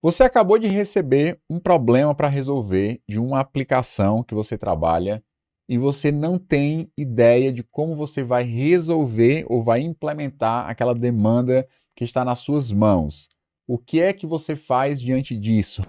Você acabou de receber um problema para resolver de uma aplicação que você trabalha e você não tem ideia de como você vai resolver ou vai implementar aquela demanda que está nas suas mãos. O que é que você faz diante disso?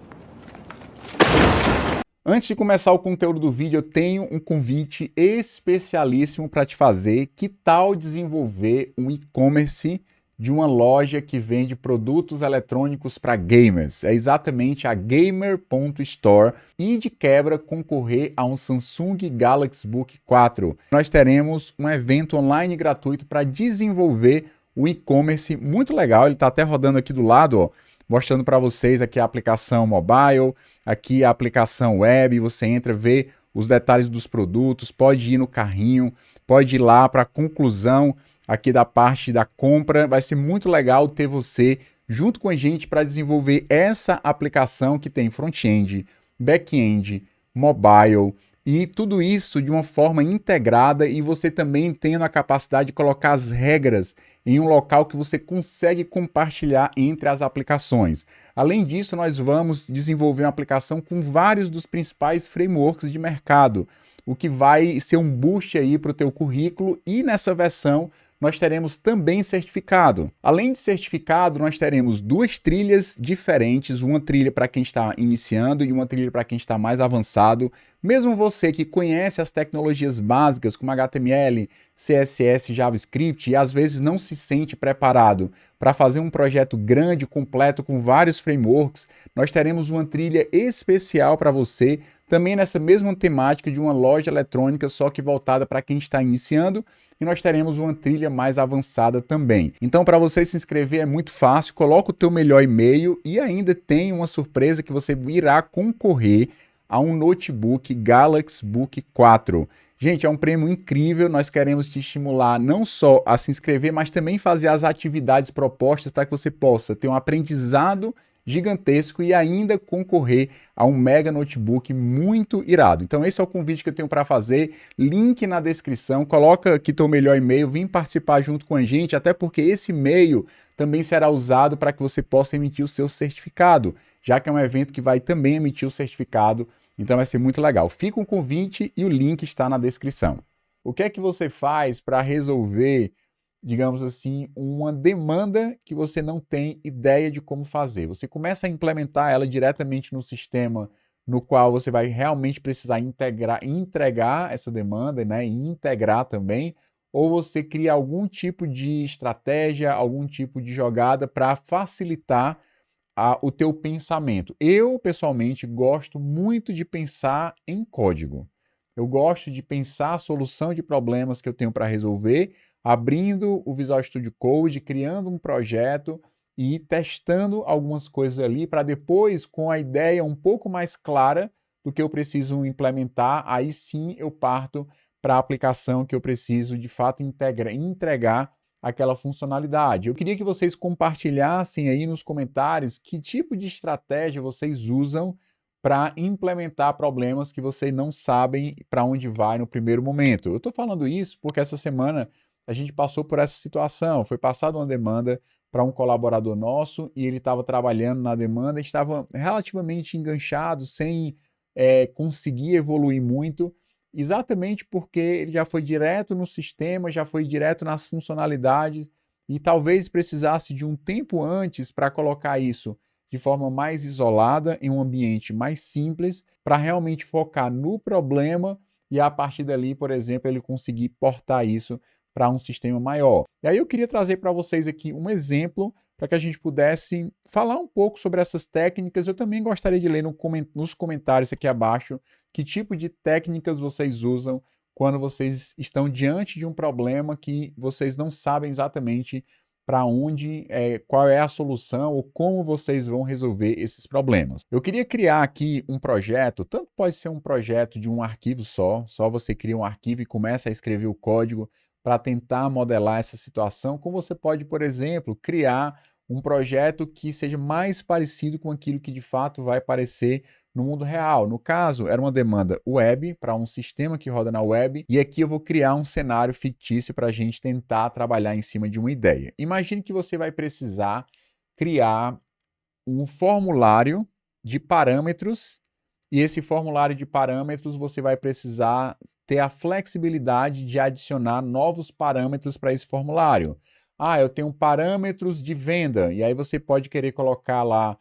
Antes de começar o conteúdo do vídeo, eu tenho um convite especialíssimo para te fazer. Que tal desenvolver um e-commerce de uma loja que vende produtos eletrônicos para gamers? É exatamente a Gamer.store e de quebra concorrer a um Samsung Galaxy Book 4. Nós teremos um evento online gratuito para desenvolver um e-commerce muito legal. Ele está até rodando aqui do lado, ó, mostrando para vocês aqui a aplicação mobile, aqui a aplicação web. Você entra, vê os detalhes dos produtos, pode ir no carrinho, pode ir lá para a conclusão aqui da parte da compra. Vai ser muito legal ter você junto com a gente para desenvolver essa aplicação que tem front-end, back-end, mobile e tudo isso de uma forma integrada, e você também tendo a capacidade de colocar as regras em um local que você consegue compartilhar entre as aplicações. Além disso, nós vamos desenvolver uma aplicação com vários dos principais frameworks de mercado, o que vai ser um boost aí para o teu currículo, e nessa versão nós teremos também certificado. Além de certificado, nós teremos duas trilhas diferentes, uma trilha para quem está iniciando e uma trilha para quem está mais avançado. Mesmo você que conhece as tecnologias básicas como HTML, CSS, JavaScript e às vezes não se sente preparado para fazer um projeto grande, completo, com vários frameworks, nós teremos uma trilha especial para você, também nessa mesma temática de uma loja eletrônica, só que voltada para quem está iniciando, e nós teremos uma trilha mais avançada também. Então, para você se inscrever é muito fácil, coloca o teu melhor e-mail e ainda tem uma surpresa que você irá concorrer a um notebook Galaxy Book 4. Gente, é um prêmio incrível. Nós queremos te estimular não só a se inscrever, mas também fazer as atividades propostas para que você possa ter um aprendizado gigantesco e ainda concorrer a um mega notebook muito irado. Então esse é o convite que eu tenho para fazer, link na descrição, coloca aqui teu melhor e-mail, vem participar junto com a gente, até porque esse e-mail também será usado para que você possa emitir o seu certificado, já que é um evento que vai também emitir o certificado, então vai ser muito legal. Fica um convite e o link está na descrição. O que é que você faz para resolver, digamos assim, uma demanda que você não tem ideia de como fazer? Você começa a implementar ela diretamente no sistema no qual você vai realmente precisar entregar essa demanda, né, e integrar também, ou você cria algum tipo de estratégia, algum tipo de jogada para facilitar o teu pensamento. Eu, pessoalmente, gosto muito de pensar em código. Eu gosto de pensar a solução de problemas que eu tenho para resolver, abrindo o Visual Studio Code, criando um projeto e testando algumas coisas ali para depois, com a ideia um pouco mais clara do que eu preciso implementar, aí sim eu parto para a aplicação que eu preciso de fato entregar aquela funcionalidade. Eu queria que vocês compartilhassem aí nos comentários que tipo de estratégia vocês usam para implementar problemas que vocês não sabem para onde vai no primeiro momento. Eu estou falando isso porque essa semana a gente passou por essa situação. Foi passada uma demanda para um colaborador nosso e ele estava trabalhando na demanda, estava relativamente enganchado, sem conseguir evoluir muito, exatamente porque ele já foi direto no sistema, já foi direto nas funcionalidades e talvez precisasse de um tempo antes para colocar isso de forma mais isolada, em um ambiente mais simples, para realmente focar no problema e a partir dali, por exemplo, ele conseguir portar isso para um sistema maior. E aí eu queria trazer para vocês aqui um exemplo para que a gente pudesse falar um pouco sobre essas técnicas. Eu também gostaria de ler nos comentários aqui abaixo que tipo de técnicas vocês usam quando vocês estão diante de um problema que vocês não sabem exatamente para onde, qual é a solução ou como vocês vão resolver esses problemas. Eu queria criar aqui um projeto, tanto pode ser um projeto de um arquivo só você cria um arquivo e começa a escrever o código para tentar modelar essa situação, como você pode, por exemplo, criar um projeto que seja mais parecido com aquilo que de fato vai aparecer no mundo real. No caso, era uma demanda web para um sistema que roda na web, e aqui eu vou criar um cenário fictício para a gente tentar trabalhar em cima de uma ideia. Imagine que você vai precisar criar um formulário de parâmetros, e esse formulário de parâmetros você vai precisar ter a flexibilidade de adicionar novos parâmetros para esse formulário. Ah, eu tenho parâmetros de venda, e aí você pode querer colocar lá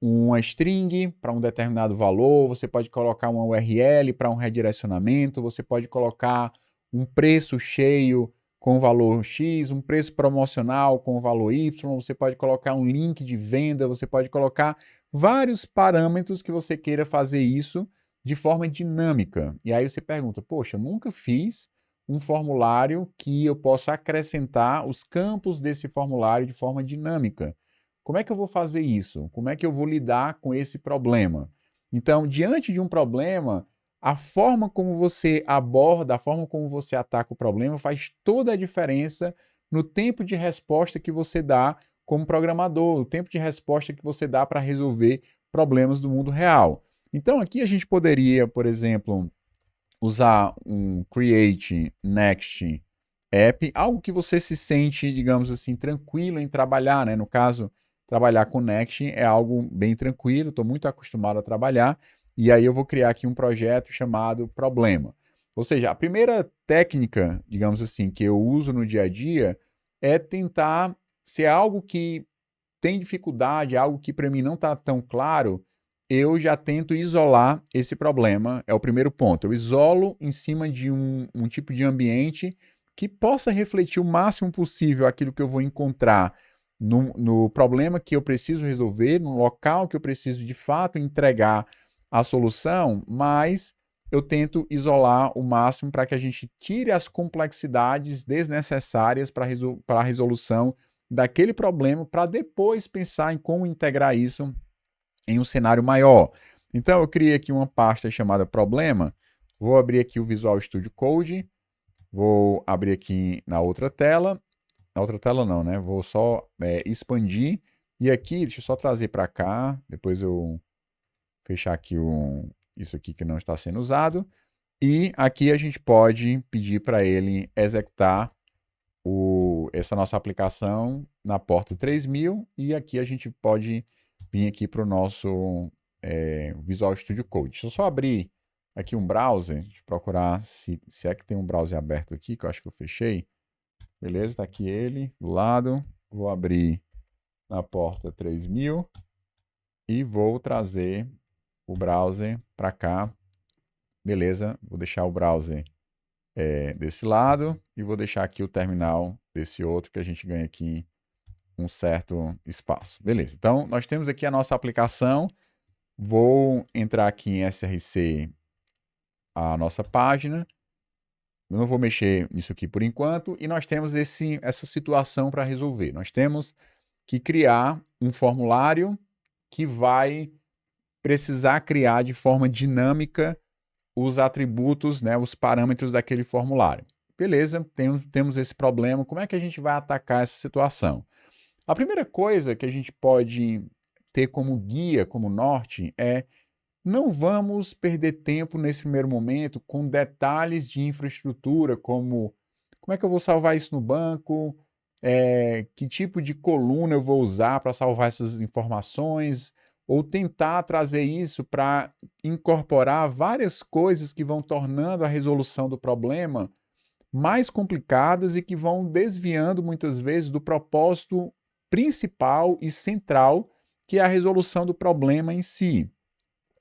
uma string para um determinado valor, você pode colocar uma URL para um redirecionamento, você pode colocar um preço cheio com valor X, um preço promocional com valor Y, você pode colocar um link de venda, você pode colocar vários parâmetros que você queira fazer isso de forma dinâmica. E aí você pergunta, poxa, eu nunca fiz um formulário que eu possa acrescentar os campos desse formulário de forma dinâmica. Como é que eu vou fazer isso? Como é que eu vou lidar com esse problema? Então, diante de um problema, a forma como você aborda, a forma como você ataca o problema faz toda a diferença no tempo de resposta que você dá como programador, o tempo de resposta que você dá para resolver problemas do mundo real. Então, aqui a gente poderia, por exemplo, usar um Create Next App, algo que você se sente, digamos assim, tranquilo em trabalhar, né? No caso, trabalhar com Next é algo bem tranquilo, estou muito acostumado a trabalhar, e aí eu vou criar aqui um projeto chamado Problema. Ou seja, a primeira técnica, digamos assim, que eu uso no dia a dia é tentar ser algo que tem dificuldade, algo que para mim não está tão claro, eu já tento isolar esse problema, é o primeiro ponto. Eu isolo em cima de um tipo de ambiente que possa refletir o máximo possível aquilo que eu vou encontrar no problema que eu preciso resolver, no local que eu preciso de fato entregar a solução, mas eu tento isolar o máximo para que a gente tire as complexidades desnecessárias para a resolução daquele problema, para depois pensar em como integrar isso em um cenário maior. Então eu criei aqui uma pasta chamada problema, vou abrir aqui o Visual Studio Code, vou abrir aqui na outra tela não, né? Vou só expandir, e aqui, deixa eu só trazer para cá, depois eu fechar aqui isso aqui que não está sendo usado, e aqui a gente pode pedir para ele executar essa nossa aplicação na porta 3000, e aqui a gente pode vir aqui para o nosso Visual Studio Code. Deixa eu só abrir aqui um browser, deixa eu procurar se é que tem um browser aberto aqui, que eu acho que eu fechei. Beleza, está aqui ele do lado. Vou abrir na porta 3000 e vou trazer o browser para cá. Beleza, vou deixar o browser desse lado e vou deixar aqui o terminal desse outro, que a gente ganha aqui um certo espaço. Beleza, então nós temos aqui a nossa aplicação. Vou entrar aqui em SRC a nossa página. Eu não vou mexer nisso aqui por enquanto. E nós temos essa situação para resolver. Nós temos que criar um formulário que vai precisar criar de forma dinâmica os atributos, né, os parâmetros daquele formulário. Beleza, temos esse problema. Como é que a gente vai atacar essa situação? A primeira coisa que a gente pode ter como guia, como norte, é não vamos perder tempo nesse primeiro momento com detalhes de infraestrutura, como é que eu vou salvar isso no banco, que tipo de coluna eu vou usar para salvar essas informações, ou tentar trazer isso para incorporar várias coisas que vão tornando a resolução do problema mais complicadas e que vão desviando muitas vezes do propósito principal e central, que é a resolução do problema em si.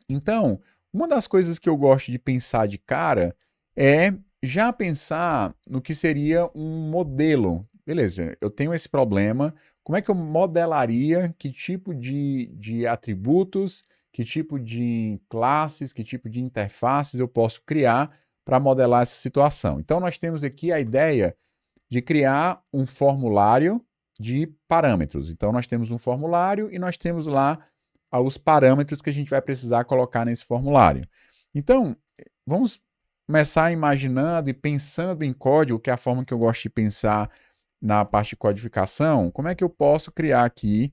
Então, uma das coisas que eu gosto de pensar de cara é já pensar no que seria um modelo. Beleza, eu tenho esse problema, como é que eu modelaria, que tipo de atributos, que tipo de classes, que tipo de interfaces eu posso criar para modelar essa situação? Então, nós temos aqui a ideia de criar um formulário de parâmetros. Então, nós temos um formulário e nós temos lá os parâmetros que a gente vai precisar colocar nesse formulário. Então, vamos começar imaginando e pensando em código, que é a forma que eu gosto de pensar na parte de codificação. Como é que eu posso criar aqui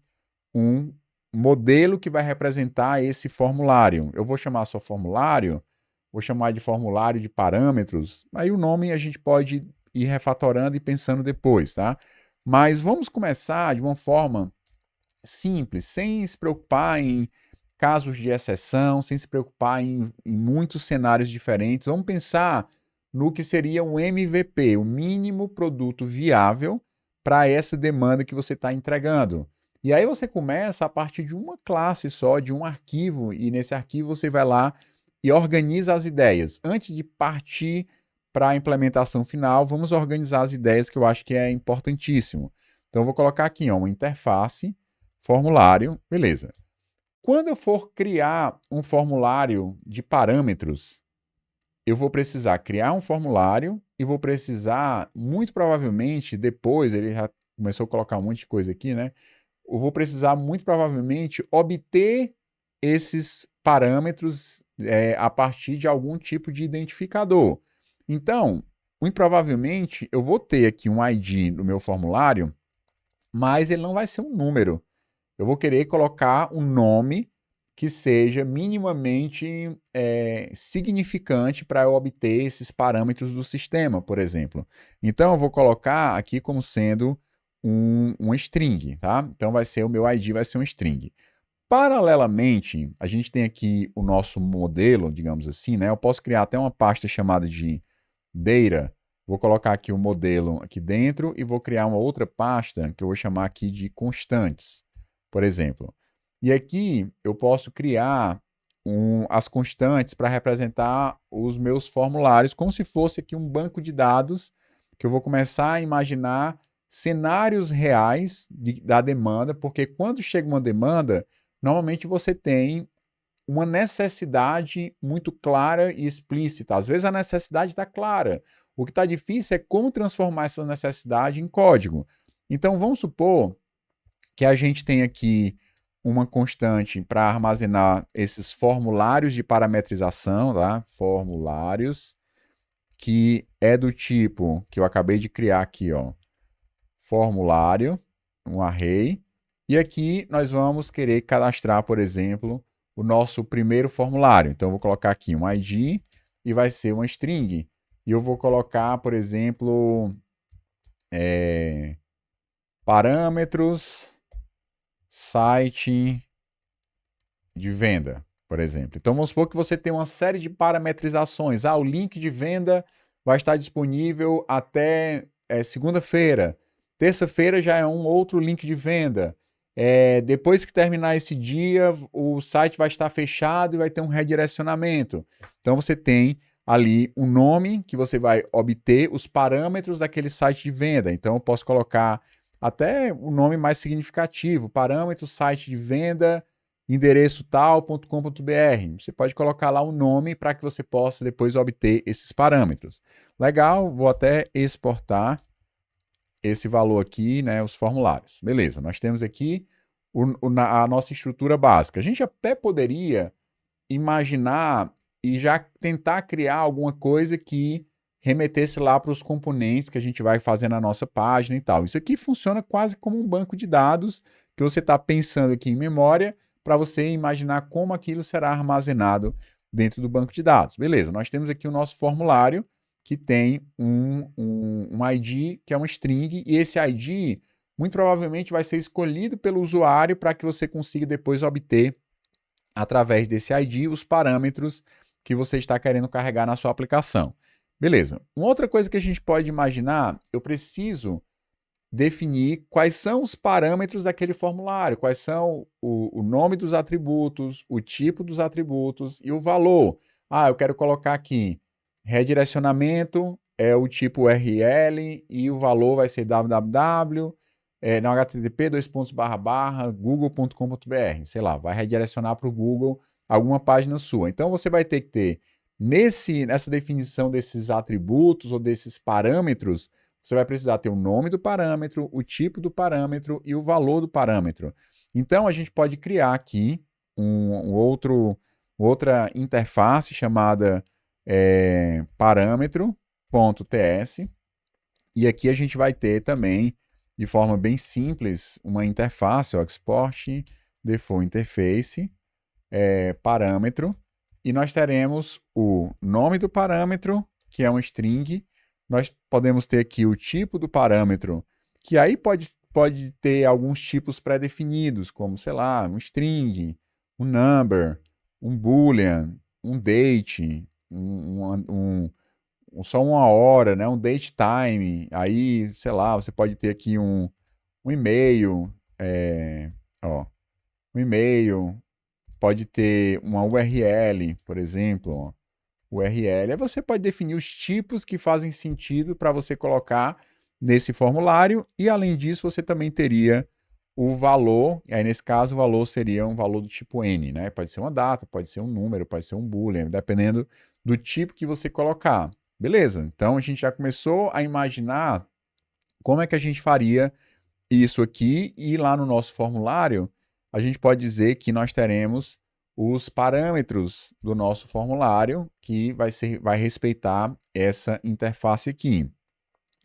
um modelo que vai representar esse formulário? Eu vou chamar só formulário, vou chamar de formulário de parâmetros, aí o nome a gente pode ir refatorando e pensando depois, tá? Mas vamos começar de uma forma simples, sem se preocupar em casos de exceção, sem se preocupar em muitos cenários diferentes. Vamos pensar no que seria um MVP, o mínimo produto viável para essa demanda que você está entregando. E aí você começa a partir de uma classe só, de um arquivo, e nesse arquivo você vai lá e organiza as ideias. Antes de partir para a implementação final, vamos organizar as ideias, que eu acho que é importantíssimo. Então, eu vou colocar aqui uma interface, formulário, beleza. Quando eu for criar um formulário de parâmetros, eu vou precisar criar um formulário e vou precisar, muito provavelmente, depois, ele já começou a colocar um monte de coisa aqui, né? Eu vou precisar, muito provavelmente, obter esses parâmetros a partir de algum tipo de identificador. Então, muito provavelmente, eu vou ter aqui um ID no meu formulário, mas ele não vai ser um número. Eu vou querer colocar um nome que seja minimamente significante para eu obter esses parâmetros do sistema, por exemplo. Então, eu vou colocar aqui como sendo um string, tá? Então, o meu ID vai ser um string. Paralelamente, a gente tem aqui o nosso modelo, digamos assim, né? Eu posso criar até uma pasta chamada de data. Vou colocar aqui o modelo aqui dentro e vou criar uma outra pasta que eu vou chamar aqui de constantes, por exemplo. E aqui eu posso criar as constantes para representar os meus formulários, como se fosse aqui um banco de dados, que eu vou começar a imaginar cenários reais da demanda, porque quando chega uma demanda, normalmente você tem uma necessidade muito clara e explícita. Às vezes a necessidade está clara. O que está difícil é como transformar essa necessidade em código. Então vamos supor que a gente tem aqui uma constante para armazenar esses formulários de parametrização, tá? Formulários, que é do tipo que eu acabei de criar aqui, ó, formulário, um array, e aqui nós vamos querer cadastrar, por exemplo, o nosso primeiro formulário. Então, eu vou colocar aqui um ID e vai ser uma string. E eu vou colocar, por exemplo, parâmetros site de venda, por exemplo. Então, vamos supor que você tem uma série de parametrizações. O link de venda vai estar disponível até segunda-feira. Terça-feira já é um outro link de venda. Depois que terminar esse dia, o site vai estar fechado e vai ter um redirecionamento. Então, você tem ali um nome que você vai obter os parâmetros daquele site de venda. Então, eu posso colocar até o nome mais significativo, parâmetro site de venda, endereço tal.com.br. Você pode colocar lá um nome para que você possa depois obter esses parâmetros. Legal, vou até exportar esse valor aqui, né, os formulários. Beleza, nós temos aqui a nossa estrutura básica. A gente até poderia imaginar e já tentar criar alguma coisa que remetesse lá para os componentes que a gente vai fazer na nossa página e tal. Isso aqui funciona quase como um banco de dados que você está pensando aqui em memória para você imaginar como aquilo será armazenado dentro do banco de dados. Beleza, nós temos aqui o nosso formulário que tem um ID que é uma string, e esse ID muito provavelmente vai ser escolhido pelo usuário para que você consiga depois obter, através desse ID, os parâmetros que você está querendo carregar na sua aplicação. Beleza. Uma outra coisa que a gente pode imaginar, eu preciso definir quais são os parâmetros daquele formulário, quais são o nome dos atributos, o tipo dos atributos e o valor. Eu quero colocar aqui redirecionamento, é o tipo URL e o valor vai ser www, no http google.com.br, sei lá, vai redirecionar para o Google alguma página sua. Então você vai ter que ter nessa definição desses atributos ou desses parâmetros, você vai precisar ter o nome do parâmetro, o tipo do parâmetro e o valor do parâmetro. Então, a gente pode criar aqui outra interface chamada parâmetro.ts, e aqui a gente vai ter também, de forma bem simples, uma interface, export default interface, parâmetro, e nós teremos o nome do parâmetro, que é um string. Nós podemos ter aqui o tipo do parâmetro, que aí pode pode ter alguns tipos pré-definidos, como, sei lá, um string, um number, um boolean, um date, só uma hora, né? Um date time. Aí, sei lá, você pode ter aqui um e-mail, ó, um e-mail, pode ter uma URL, por exemplo, ó, URL. Aí você pode definir os tipos que fazem sentido para você colocar nesse formulário e, além disso, você também teria o valor, e aí nesse caso o valor seria um valor do tipo N, né? Pode ser uma data, pode ser um número, pode ser um boolean, dependendo do tipo que você colocar. Beleza, então a gente já começou a imaginar como é que a gente faria isso aqui e lá no nosso formulário a gente pode dizer que nós teremos os parâmetros do nosso formulário que vai respeitar essa interface aqui.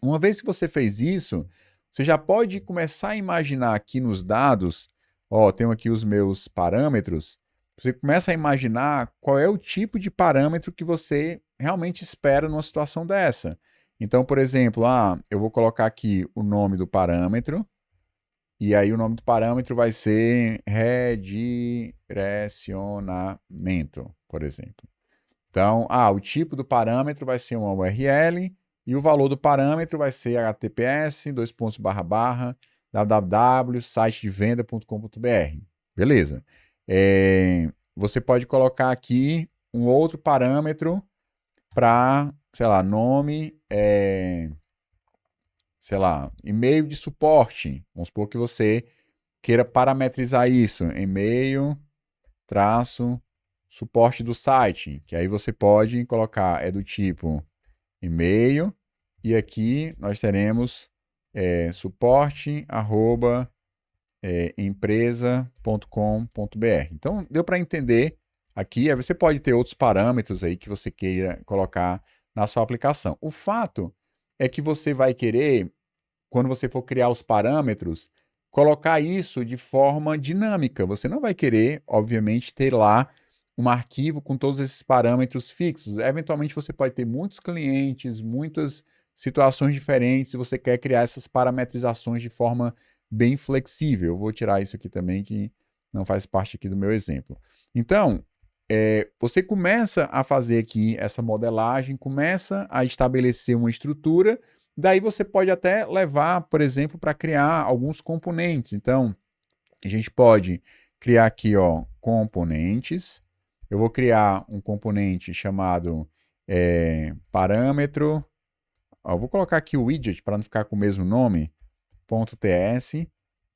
Uma vez que você fez isso, você já pode começar a imaginar aqui nos dados, ó, tenho aqui os meus parâmetros, você começa a imaginar qual é o tipo de parâmetro que você realmente espera numa situação dessa. Então, por exemplo, eu vou colocar aqui o nome do parâmetro, e aí o nome do parâmetro vai ser redirecionamento, por exemplo. Então, o tipo do parâmetro vai ser uma URL e o valor do parâmetro vai ser https, www, sitedevenda.com.br. Beleza. Você pode colocar aqui um outro parâmetro para, sei lá, nome, sei lá, e-mail de suporte. Vamos supor que você queira parametrizar isso, e-mail, traço, suporte do site, que aí você pode colocar, do tipo e-mail, e aqui nós teremos suporte, empresa.com.br. Então, deu para entender aqui, aí você pode ter outros parâmetros aí que você queira colocar na sua aplicação. O fato é que você vai querer, quando você for criar os parâmetros, colocar isso de forma dinâmica. Você não vai querer, obviamente, ter lá um arquivo com todos esses parâmetros fixos. Eventualmente, você pode ter muitos clientes, muitas situações diferentes, se você quer criar essas parametrizações de forma bem flexível. Eu vou tirar isso aqui também, que não faz parte aqui do meu exemplo. Então, você começa a fazer aqui essa modelagem, começa a estabelecer uma estrutura. Daí você pode até levar, por exemplo, para criar alguns componentes. Então, a gente pode criar aqui, ó, componentes. Eu vou criar um componente chamado parâmetro. Ó, vou colocar aqui o widget para não ficar com o mesmo nome, .ts.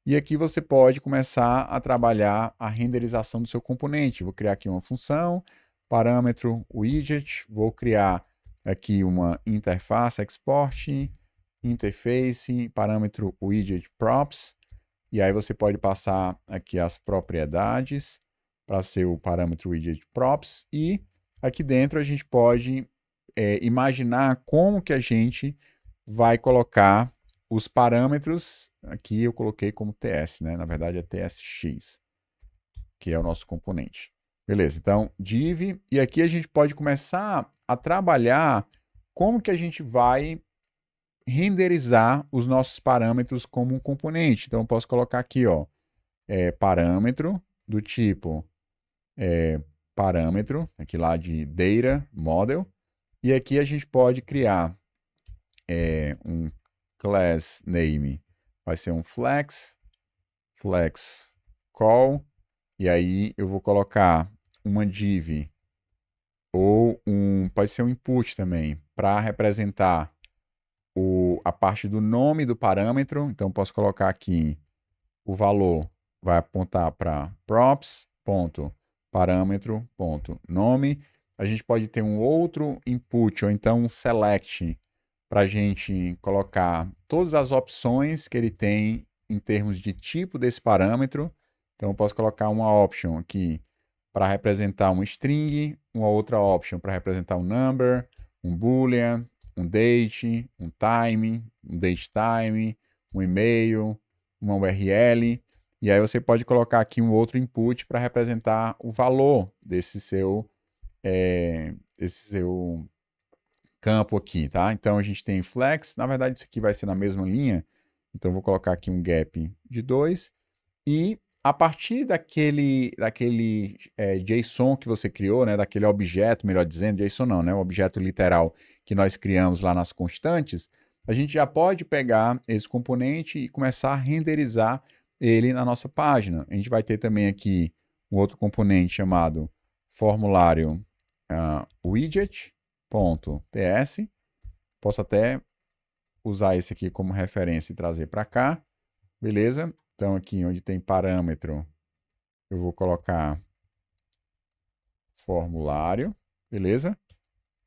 E aqui você pode começar a trabalhar a renderização do seu componente. Vou criar aqui uma função, parâmetro widget, vou criar aqui uma interface export, interface, parâmetro widget props, e aí você pode passar aqui as propriedades para ser o parâmetro widget props, e aqui dentro a gente pode imaginar como que a gente vai colocar os parâmetros. Aqui eu coloquei como TS, né? Na verdade é TSX, que é o nosso componente. Beleza, então div, e aqui a gente pode começar a trabalhar como que a gente vai renderizar os nossos parâmetros como um componente. Então eu posso colocar aqui, ó, parâmetro do tipo parâmetro, aqui lá de data model, e aqui a gente pode criar um class name, vai ser um flex call, e aí eu vou colocar uma div ou pode ser um input também, para representar a parte do nome do parâmetro. Então posso colocar aqui o valor vai apontar para props.parâmetro.nome. A gente pode ter um outro input ou então um select para a gente colocar todas as opções que ele tem em termos de tipo desse parâmetro. Então eu posso colocar uma option aqui para representar um string, uma outra option para representar um number, um boolean, um date, um time, um date time, um e-mail, uma URL. E aí você pode colocar aqui um outro input para representar o valor desse seu campo aqui, tá? Então a gente tem flex, na verdade isso aqui vai ser na mesma linha. Então, eu vou colocar aqui um gap de 2 e a partir daquele JSON que você criou, né, daquele objeto, melhor dizendo, JSON não, né, o objeto literal que nós criamos lá nas constantes, a gente já pode pegar esse componente e começar a renderizar ele na nossa página. A gente vai ter também aqui um outro componente chamado formulário widget.ts. Posso até usar esse aqui como referência e trazer para cá. Beleza? Então, aqui onde tem parâmetro, eu vou colocar formulário. Beleza?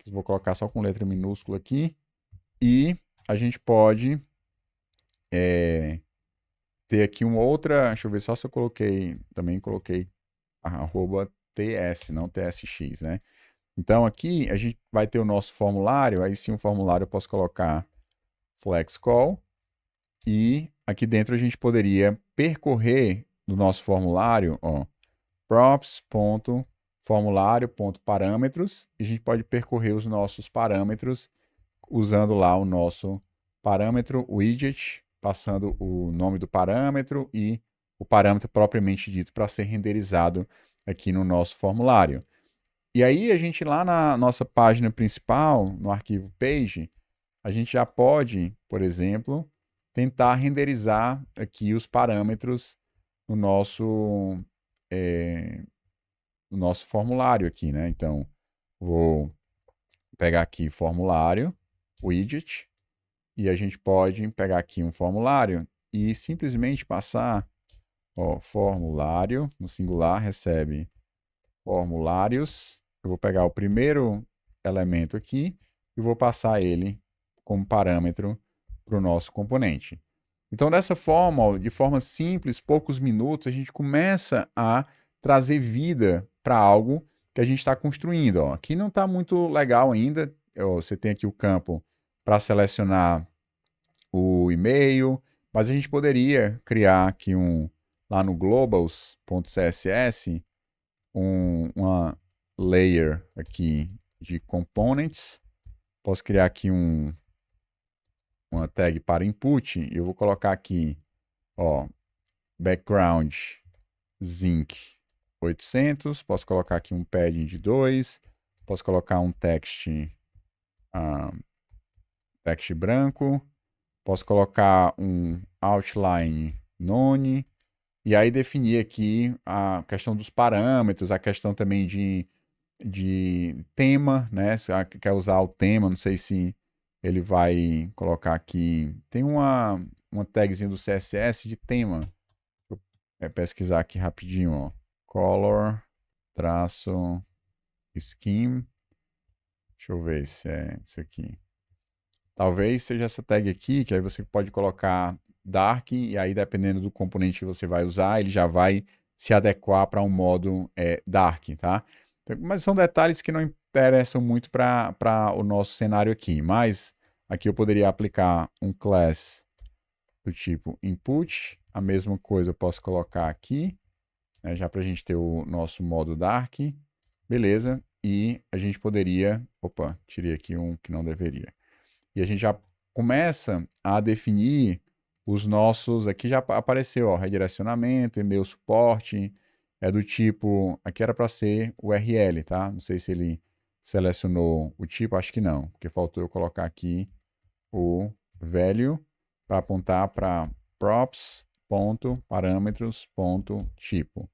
Eu vou colocar só com letra minúscula aqui. E a gente pode ter aqui uma outra. Deixa eu ver só se eu coloquei. Também coloquei @ts, não tsx, né? Então, aqui a gente vai ter o nosso formulário. Aí sim, o formulário eu posso colocar FlexCall. E aqui dentro a gente poderia percorrer no nosso formulário, ó, props.formulário.parâmetros, e a gente pode percorrer os nossos parâmetros usando lá o nosso parâmetro widget, passando o nome do parâmetro e o parâmetro propriamente dito para ser renderizado aqui no nosso formulário. E aí a gente lá na nossa página principal, no arquivo page, a gente já pode, por exemplo, tentar renderizar aqui os parâmetros no nosso formulário aqui, né? Então, vou pegar aqui formulário, widget, e a gente pode pegar aqui um formulário e simplesmente passar, ó, formulário, no singular, recebe formulários. Eu vou pegar o primeiro elemento aqui e vou passar ele como parâmetro para o nosso componente. Então, dessa forma, ó, de forma simples, poucos minutos, a gente começa a trazer vida para algo que a gente está construindo. Ó. Aqui não está muito legal ainda. Ó, você tem aqui o campo para selecionar o e-mail, mas a gente poderia criar aqui lá no globals.css, uma layer aqui de components. Posso criar aqui uma tag para input. E eu vou colocar aqui, ó, background zinc 800. Posso colocar aqui um padding de 2. Posso colocar um text branco. Posso colocar um outline none. E aí definir aqui a questão dos parâmetros, a questão também de tema, né? Se quer usar o tema, não sei se ele vai colocar aqui. Tem uma tagzinha do CSS de tema. Vou pesquisar aqui rapidinho, ó. Color, traço, scheme. Deixa eu ver se é isso aqui. Talvez seja essa tag aqui, que aí você pode colocar dark, e aí dependendo do componente que você vai usar, ele já vai se adequar para um modo dark, tá? Mas são detalhes que não interessam muito para o nosso cenário aqui. Mas aqui eu poderia aplicar um class do tipo input. A mesma coisa eu posso colocar aqui, né, já para a gente ter o nosso modo dark. Beleza. E a gente poderia... Opa, tirei aqui um que não deveria. E a gente já começa a definir os nossos... Aqui já apareceu, ó, redirecionamento, e-mail suporte, é do tipo... Aqui era para ser URL, tá? Não sei se ele selecionou o tipo, acho que não, porque faltou eu colocar aqui o value para apontar para props.parâmetros.tipo.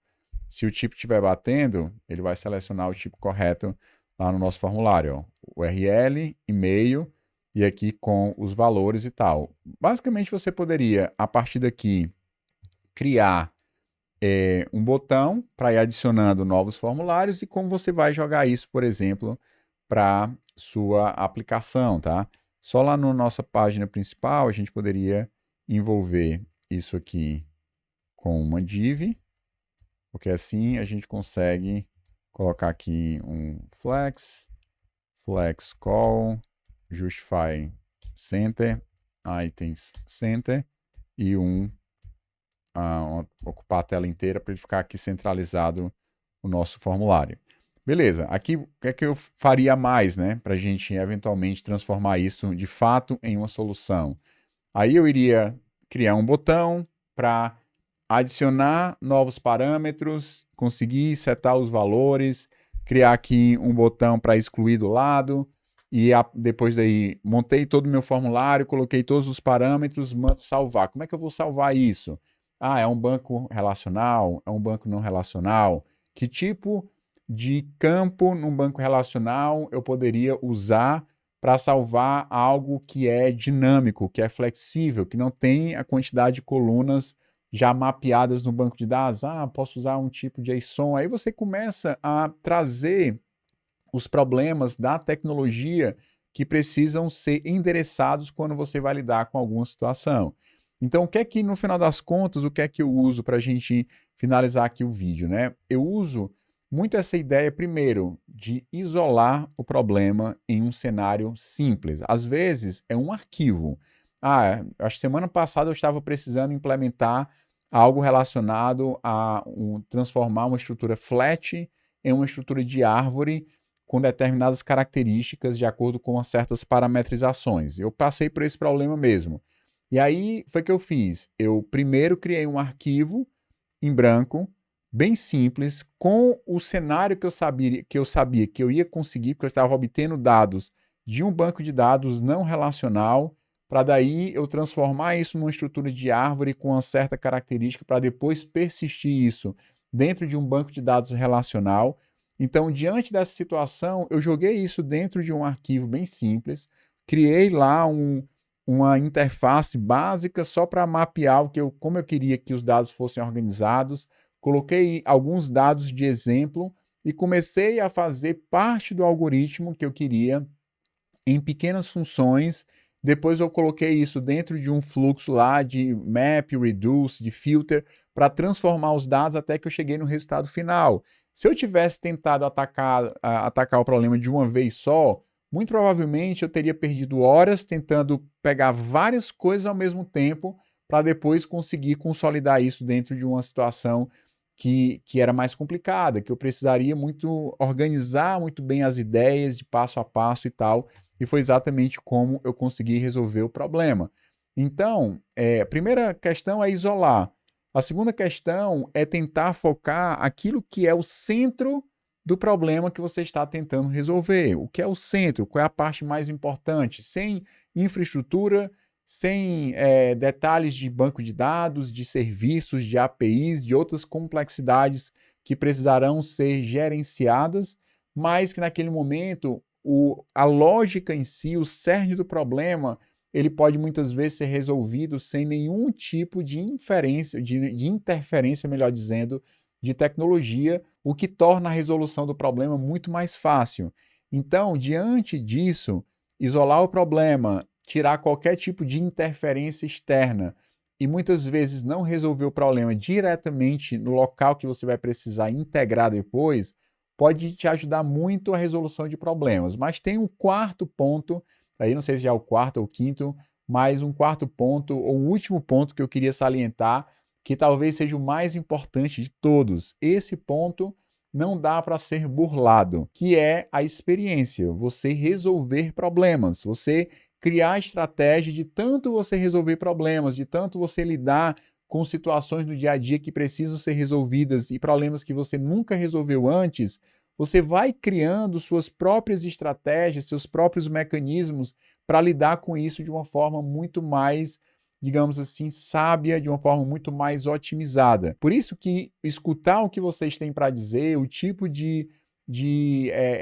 Se o tipo estiver batendo, ele vai selecionar o tipo correto lá no nosso formulário, ó. URL, e-mail, e aqui com os valores e tal. Basicamente, você poderia, a partir daqui, criar um botão para ir adicionando novos formulários e como você vai jogar isso, por exemplo, para sua aplicação, tá? Só lá na nossa página principal, a gente poderia envolver isso aqui com uma div, porque assim a gente consegue colocar aqui um flex call, justify center, items center e ocupar a tela inteira para ele ficar aqui centralizado o nosso formulário. Beleza, aqui o que é que eu faria mais, né, para a gente eventualmente transformar isso de fato em uma solução? Aí eu iria criar um botão para adicionar novos parâmetros, conseguir setar os valores, criar aqui um botão para excluir do lado, e depois daí montei todo o meu formulário, coloquei todos os parâmetros, mando salvar. Como é que eu vou salvar isso? Ah, é um banco relacional? É um banco não relacional? Que tipo de campo num banco relacional eu poderia usar para salvar algo que é dinâmico, que é flexível, que não tem a quantidade de colunas já mapeadas no banco de dados? Ah, posso usar um tipo de JSON. Aí você começa a trazer os problemas da tecnologia que precisam ser endereçados quando você vai lidar com alguma situação. Então, o que é que, no final das contas, o que é que eu uso para a gente finalizar aqui o vídeo, né? Eu uso muito essa ideia, primeiro, de isolar o problema em um cenário simples. Às vezes, é um arquivo. Ah, acho que semana passada eu estava precisando implementar algo relacionado a transformar uma estrutura flat em uma estrutura de árvore com determinadas características de acordo com certas parametrizações. Eu passei por esse problema mesmo. E aí foi que eu fiz. Eu primeiro criei um arquivo em branco, bem simples, com o cenário que eu sabia que eu ia conseguir, porque eu estava obtendo dados de um banco de dados não relacional, para daí eu transformar isso numa estrutura de árvore com uma certa característica, para depois persistir isso dentro de um banco de dados relacional. Então, diante dessa situação, eu joguei isso dentro de um arquivo bem simples, criei lá uma interface básica só para mapear como eu queria que os dados fossem organizados, coloquei alguns dados de exemplo e comecei a fazer parte do algoritmo que eu queria em pequenas funções. Depois eu coloquei isso dentro de um fluxo lá de map, reduce, de filter, para transformar os dados até que eu cheguei no resultado final. Se eu tivesse tentado atacar o problema de uma vez só, muito provavelmente eu teria perdido horas tentando pegar várias coisas ao mesmo tempo para depois conseguir consolidar isso dentro de uma situação que era mais complicada, que eu precisaria muito organizar muito bem as ideias de passo a passo e tal, e foi exatamente como eu consegui resolver o problema. Então, a primeira questão é isolar. A segunda questão é tentar focar aquilo que é o centro do problema que você está tentando resolver. O que é o centro? Qual é a parte mais importante? Sem infraestrutura, sem detalhes de banco de dados, de serviços, de APIs, de outras complexidades que precisarão ser gerenciadas, mas que naquele momento a lógica em si, o cerne do problema, ele pode muitas vezes ser resolvido sem nenhum tipo de interferência, melhor dizendo, de tecnologia, o que torna a resolução do problema muito mais fácil. Então, diante disso, isolar o problema, tirar qualquer tipo de interferência externa e muitas vezes não resolver o problema diretamente no local que você vai precisar integrar depois, pode te ajudar muito a resolução de problemas. Mas tem um quarto ponto, aí não sei se já é o quarto ou o quinto, mas um quarto ponto, ou um último ponto que eu queria salientar, que talvez seja o mais importante de todos. Esse ponto não dá para ser burlado, que é a experiência, você resolver problemas, você criar estratégia de tanto você resolver problemas, de tanto você lidar com situações do dia a dia que precisam ser resolvidas e problemas que você nunca resolveu antes, você vai criando suas próprias estratégias, seus próprios mecanismos para lidar com isso de uma forma muito mais, digamos assim, sábia, de uma forma muito mais otimizada. Por isso que escutar o que vocês têm para dizer, o tipo de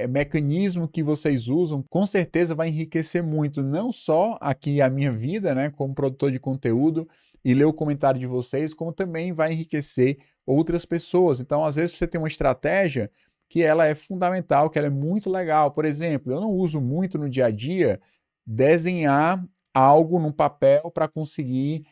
mecanismo que vocês usam, com certeza vai enriquecer muito, não só aqui a minha vida, né, como produtor de conteúdo, e ler o comentário de vocês, como também vai enriquecer outras pessoas. Então, às vezes, você tem uma estratégia que ela é fundamental, que ela é muito legal. Por exemplo, eu não uso muito no dia a dia desenhar algo num papel para conseguir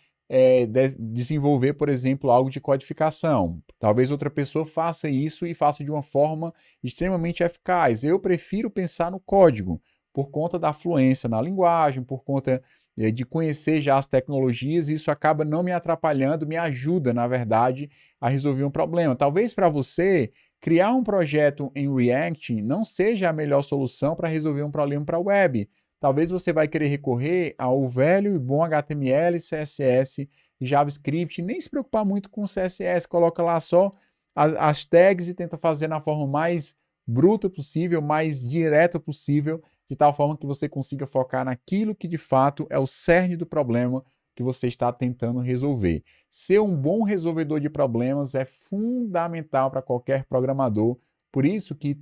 desenvolver, por exemplo, algo de codificação. Talvez outra pessoa faça isso e faça de uma forma extremamente eficaz. Eu prefiro pensar no código, por conta da fluência na linguagem, por conta de conhecer já as tecnologias, isso acaba não me atrapalhando, me ajuda, na verdade, a resolver um problema. Talvez para você, criar um projeto em React não seja a melhor solução para resolver um problema para a web. Talvez você vai querer recorrer ao velho e bom HTML e CSS JavaScript, nem se preocupar muito com CSS, coloca lá só as tags e tenta fazer na forma mais bruta possível, mais direta possível, de tal forma que você consiga focar naquilo que de fato é o cerne do problema que você está tentando resolver. Ser um bom resolvedor de problemas é fundamental para qualquer programador, por isso que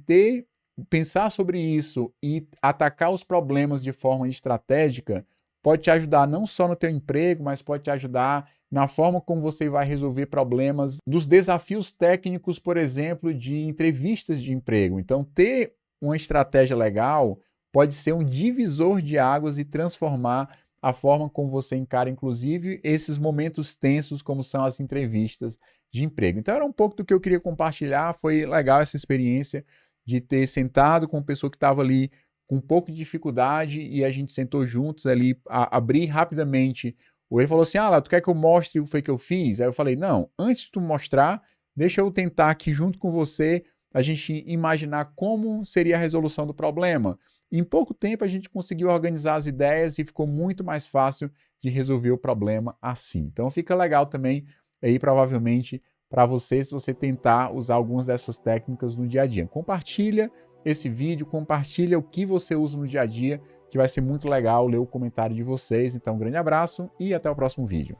pensar sobre isso e atacar os problemas de forma estratégica pode te ajudar não só no teu emprego, mas pode te ajudar na forma como você vai resolver problemas dos desafios técnicos, por exemplo, de entrevistas de emprego. Então, ter uma estratégia legal pode ser um divisor de águas e transformar a forma como você encara, inclusive, esses momentos tensos, como são as entrevistas de emprego. Então, era um pouco do que eu queria compartilhar. Foi legal essa experiência de ter sentado com uma pessoa que estava ali com um pouco de dificuldade e a gente sentou juntos ali, abri rapidamente. Ele falou assim, tu quer que eu mostre o que foi que eu fiz? Aí eu falei, não, antes de tu mostrar, deixa eu tentar aqui junto com você, a gente imaginar como seria a resolução do problema. Em pouco tempo a gente conseguiu organizar as ideias e ficou muito mais fácil de resolver o problema assim. Então fica legal também aí provavelmente para você, se você tentar usar algumas dessas técnicas no dia a dia. Compartilha esse vídeo, compartilha o que você usa no dia a dia, que vai ser muito legal ler o comentário de vocês. Então, um grande abraço e até o próximo vídeo.